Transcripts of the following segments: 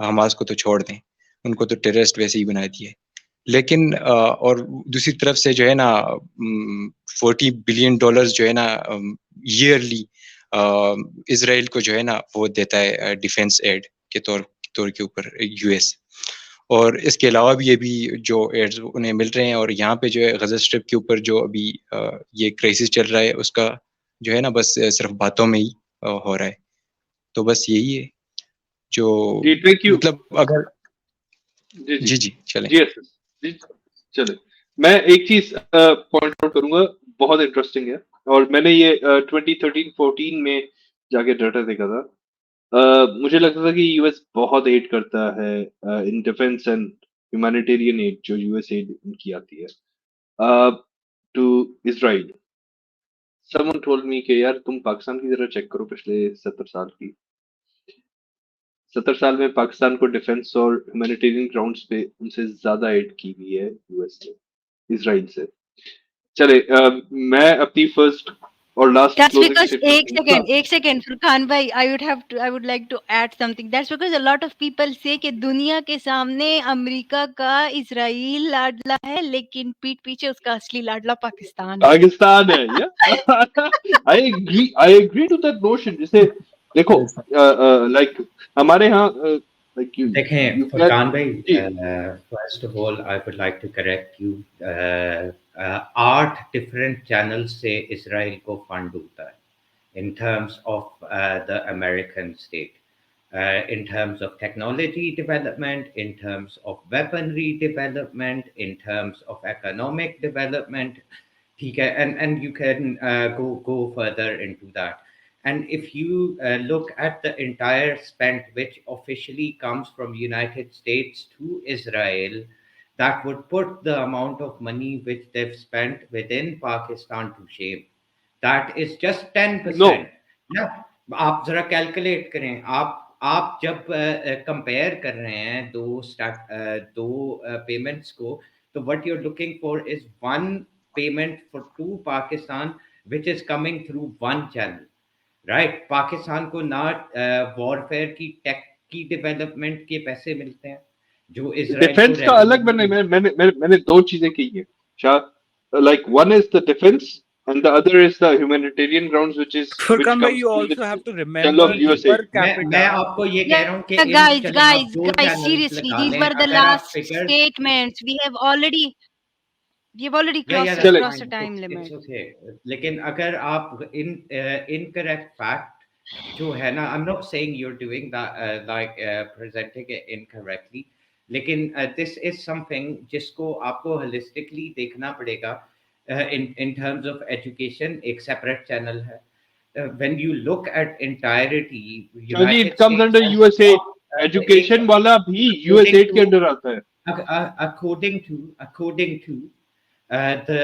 Hamas को तो छोड़ दें, उनको तो टेररिस्ट वैसे ही बना दिए। लेकिन और दूसरी तरफ से जो है ना $40 बिलियन जो है ना ईयरली इसराइल को जो है ना वो देता है डिफेंस एड के तौर के ऊपर यूएस। और इसके अलावा भी ये भी जो एड्स उन्हें मिल रहे हैं, और यहाँ पे जो है गजा स्ट्रिप के ऊपर जो अभी ये क्राइसिस चल रहा है उसका जो है ना बस सिर्फ बातों में ही हो रहा है। तो बस यही है जो मतलब अगर जी जी चलें जी चले। मैं एक चीज पॉइंट आउट करूंगा, बहुत इंटरेस्टिंग है, और मैंने ये 2013-14 में जाके डाटा देखा था। मुझे लगता था कि यूएस बहुत एड करता है in defence and humanitarian aid, जो यूएस एड की आती है to Israel. Someone told me कि यार तुम पाकिस्तान की जरा चेक करो पिछले 70 साल की। 70 साल में पाकिस्तान को डिफेंस और ह्यूमैनिटेरियन ग्राउंड्स पे उनसे ज्यादा एड की हुई है यूएस ने इजराइल से। चले मैं अपनी फर्स्ट और last That's closing because statement एक second, Furqan bhai, I would like to add something. That's because a lot of people say कि दुनिया के सामने अमेरिका का इजराइल लाडला है, लेकिन पीठ पीछे उसका असली लाडला पाकिस्तान है। पाकिस्तान है या I agree to that notion. जैसे देखो लाइक हमारे यहाँ देखें फरकान भाई, first of all I would like to correct you. 8 different channel से इसराइल को फंड होता है in terms of the American state, in terms of technology development, in terms of weaponry development, in terms of economic development. Okay, and you can go further into that. And if you look at the entire spend which officially comes from United States to Israel, that would put the amount of money which they've spent within Pakistan to shame. That is just 10%. ना आप जरा calculate करें। आप जब compare कर रहे हैं दो पेमेंट्स को, तो what you are looking for is one payment for to Pakistan which is coming through one channel, right. Pakistan को ना वॉरफेयर की टेक की डेवलपमेंट के पैसे मिलते हैं जो इजराइल डिफेंस का अलग। मैंने दो चीजें की है Shah, like one is the defence and the other is the humanitarian grounds which Furqan bhai, you also have to remember per capita. मैं आपको ये कह रहा हूँ कि guys seriously, these were the last statements. We have already crossed the time limit. Okay. लेकिन अगर आप incorrect fact जो है ना, I'm not saying you're doing that presenting it incorrectly, लेकिन this is something जिसको आपको holistically देखना पड़ेगा। In terms of education, एक separate channel है. When you look at entirety, it comes under USA. Education वाला भी USA के अंदर आता है. According to the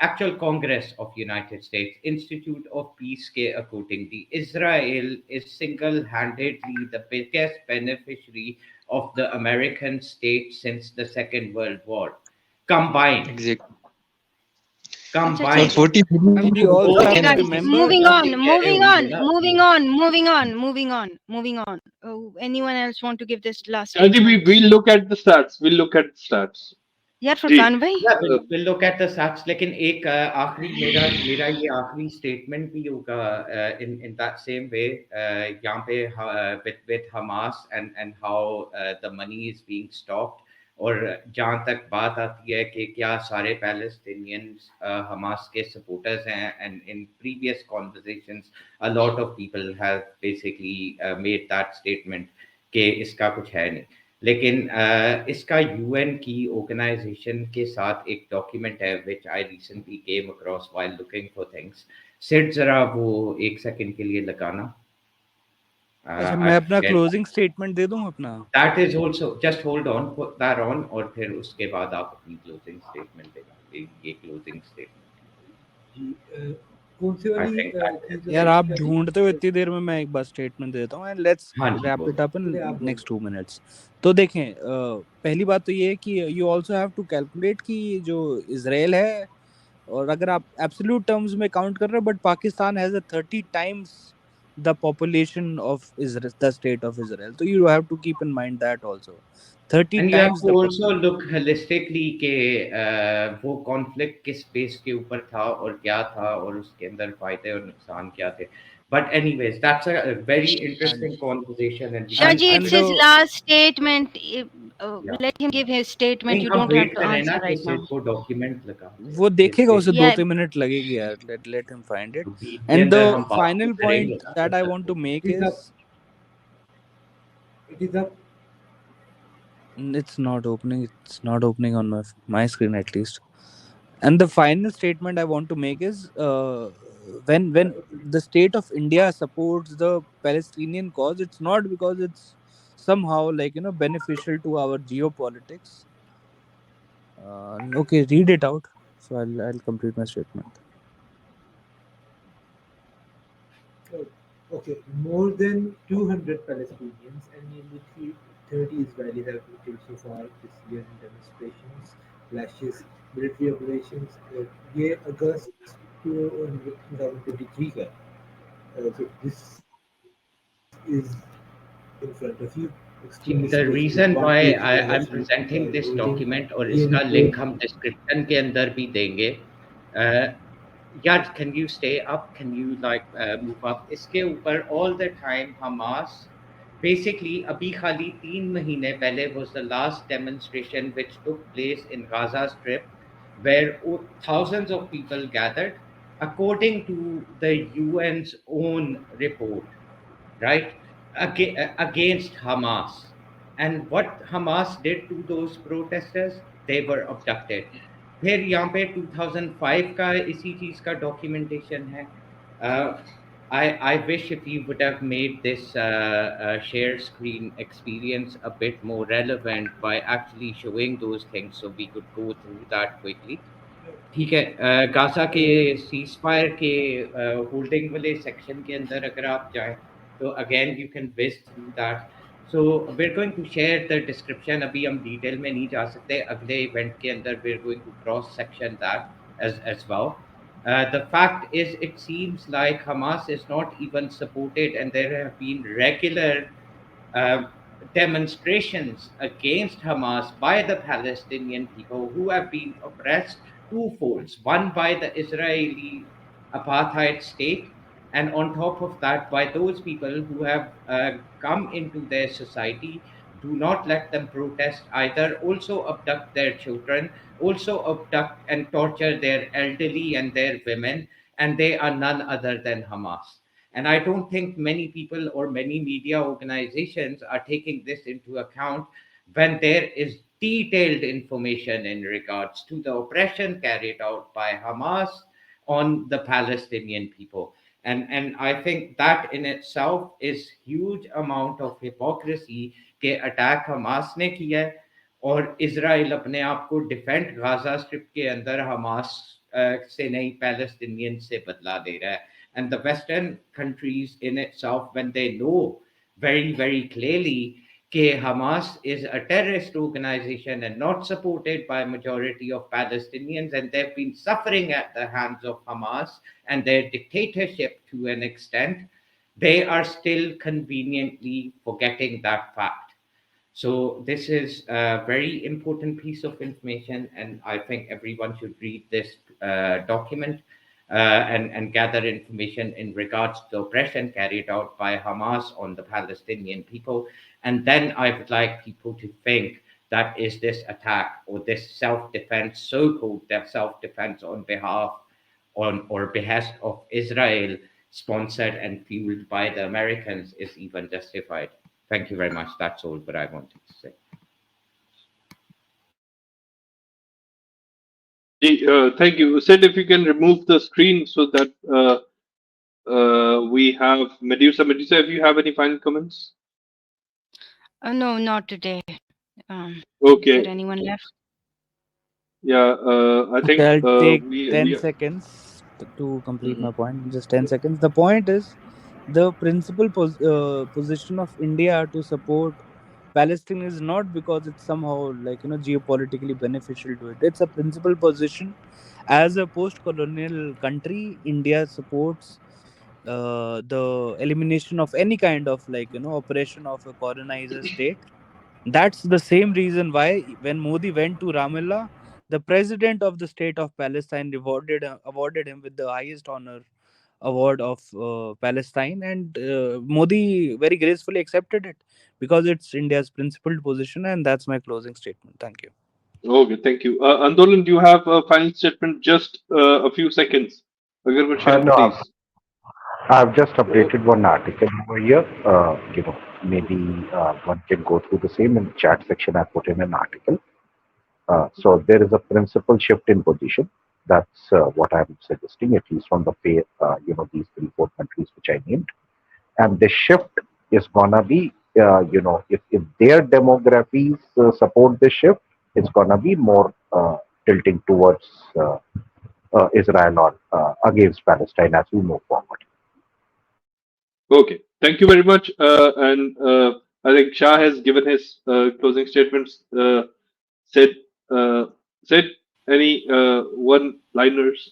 actual Congress of United States Institute of Peace के accordingly, Israel is single-handedly the biggest beneficiary of the American state since the Second World War combined. Exactly. Combined. 40 billion. Moving on. Anyone else want to give this last? We'll look at the stats. यार फरकान भाई, we'll look at the stats. लेकिन एक आखिरी मेरा ये आखिरी statement भी होगा in that same way, यहाँ पे with Hamas and how the money is being stopped. और जहाँ तक बात आती है कि क्या सारे पैलेस्टीनियंस हमास के सपोर्टर्स हैं, and in previous conversations a lot of people have basically made that statement कि इसका कुछ है नहीं। लेकिन इसका यूएन की ऑर्गेनाइजेशन के साथ एक डॉक्यूमेंट है which I recently came across while looking for things. सिर्फ जरा वो एक सेकंड के लिए लगाना। अच्छा, मैं अपना क्लोजिंग स्टेटमेंट दे दूं अपना। That is also just hold on, put that on, और फिर उसके बाद आप अपनी क्लोजिंग स्टेटमेंट देना। ये क्लोजिंग स्टेटमेंट कौन सी वाली? यार आप ढूंढते हो इतनी देर में मैं एक बार स्टेटमेंट देता हूं and let's wrap it up in next 2 minutes. तो देखें, पहली बात तो ये है कि you also have to calculate कि जो इजराइल है, और अगर आप एब्सोल्यूट टर्म्स में काउंट कर रहे हो, but Pakistan has a 30 times the population of Israel, the state of Israel. So you have to keep in mind that also. 30 And you have times to the also look holistically कि वो conflict किस base के ऊपर था और क्या था और उसके अंदर फायदे और नुकसान क्या थे. But anyways, that's a very and interesting conversation and we can Shaji, have it's and it. his the last statement. Yeah. Let him give his statement. नहीं You हम don't have wait to करें ना answer कि right now. सिर्फ वो document लगा दे. वो देखेगा, उसे Basically, 2-3 Yeah, मिनट लगेगी यार. Let him find it. तो बीच के And the अंदर हम बात तो final करेंगे point ना that I सर want को. to make It is is up. It is up. it's not opening. It's not opening on my screen at least. And the final statement I want to make is when the state of India supports the Palestinian cause, it's not because it's somehow like beneficial to our geopolitics. Okay, read it out. So I'll complete my statement. Oh, okay, more than 200 Palestinians and nearly 30 Israelis have been killed so far this year in demonstrations, clashes, military operations. ये अगस्त 2023 का. So this is in front of you. Extremists The basically reason want why to expose I'm actually presenting by this holding document और इसका DNK. Link हम description के अंदर भी देंगे. यार can you stay up, can you like move up. इसके ऊपर all the time Hamas basically अभी खाली 3 महीने पहले was the last demonstration which took place in Gaza Strip where thousands of people gathered according to the UN's own report, right? Against Hamas. And what Hamas did to those protesters, they were abducted. फिर यहाँ पे 2005 का इसी चीज का documentation है. uh, I wish if you would have made this share screen experience a bit more relevant by actually showing those things so we could go through that quickly. ठीक है. गाजा के सीज फायर के holding वाले section के अंदर अगर आप जाएं तो again you can whiz through that. So we are going to share the description. अभी हम डिटेल में नहीं जा सकते. अगले इवेंट के अंदर we are going to cross section that as well. The fact is it seems like Hamas is not even supported and there have been regular uh, demonstrations against Hamas by the Palestinian people who have been oppressed twofolds, one by the Israeli apartheid state, and on top of that, by those people who have come into their society. Do not let them protest either. Also, abduct their children, also, abduct and torture their elderly and their women, and they are none other than Hamas. And I don't think many people or many media organizations are taking this into account when there is detailed information in regards to the oppression carried out by Hamas on the Palestinian people. And I think that in itself is huge amount of hypocrisy के attack Hamas ने किया है और Israel अपने आप को defend Gaza strip के अंदर हमास से नहीं पैलेस्टीनियन से बदला दे रहा है. And the Western countries in itself, when they know very, very clearly that Hamas is a terrorist organization and not supported by a majority of Palestinians, and they've been suffering at the hands of Hamas and their dictatorship to an extent, they are still conveniently forgetting that fact. So this is a very important piece of information, and I think everyone should read this document and gather information in regards to the oppression carried out by Hamas on the Palestinian people. And then I would like people to think that is this attack or this self-defense, so-called self-defense on behalf on or behest of Israel, sponsored and fueled by the Americans, is even justified. Thank you very much. That's all what I wanted to say. Thank you. Sid, if you can remove the screen so that we have Medusa. Medusa, if you have any final comments? no, not today. Is Okay. there anyone left? Yeah, I Okay, think I'll take we 10 we. seconds to complete Mhm. my point. Just 10 seconds. The point is the principal position of India to support Palestine is not because it's somehow like geopolitically beneficial to it. It's a principal position. As a post-colonial country, India supports the elimination of any kind of, like, operation of a colonizer state. That's the same reason why when Modi went to Ramallah, the president of the state of Palestine awarded him with the highest honor award of Palestine, and Modi very gracefully accepted it because it's India's principled position, and that's my closing statement. Thank you. Okay, thank you. Andolan, do you have a final statement? Just a few seconds. अगर कुछ है, No, please. I've just Oh, updated one article over here. Maybe one can go through the same in the chat section. I put in an article. So there is a principal shift in position. That's what I'm suggesting, at least from the these 3-4 countries which I named. And the shift is gonna be, if their demographies support this shift, it's gonna be more tilting towards Israel or against Palestine as we move forward. okay. Thank you very much. And I think Shah has given his closing statements. Said any one-liners?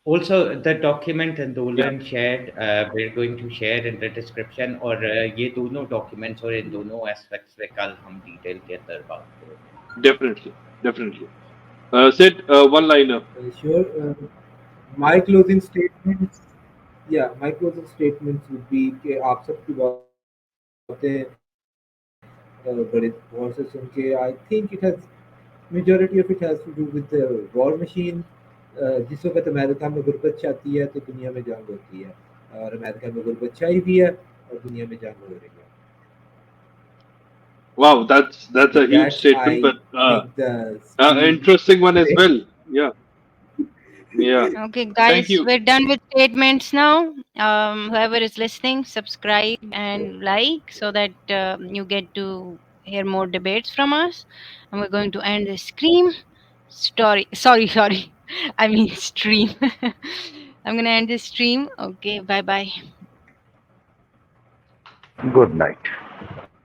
Also, the document Yeah, Andolan shared, we're going to share in the description, और ये दोनों documents और इन दोनों aspects पे कल हम detail के अंदर बात करेंगे. definitely. Said one-liner. Sure. My closing statements, my closing statements would be कि आप सबकी बातें बड़े गौर से सुन के I think it has majority of it has to do with the war machine. जिस वक्त अमेरिका में गुर्बत छाती है तो दुनिया में जंग होती है, और अमेरिका में गुर्बत छाई भी है और दुनिया में जंग हो रही है. Wow, that's a huge That statement, I but think the speech interesting one as today. well. Yeah. Okay, Thank guys, you. we're done with statements now. Whoever is listening, subscribe and like so that you get to hear more debates from us. And we're going to end the stream. Sorry. I mean stream. I'm gonna end this stream. Okay, bye bye. Good night.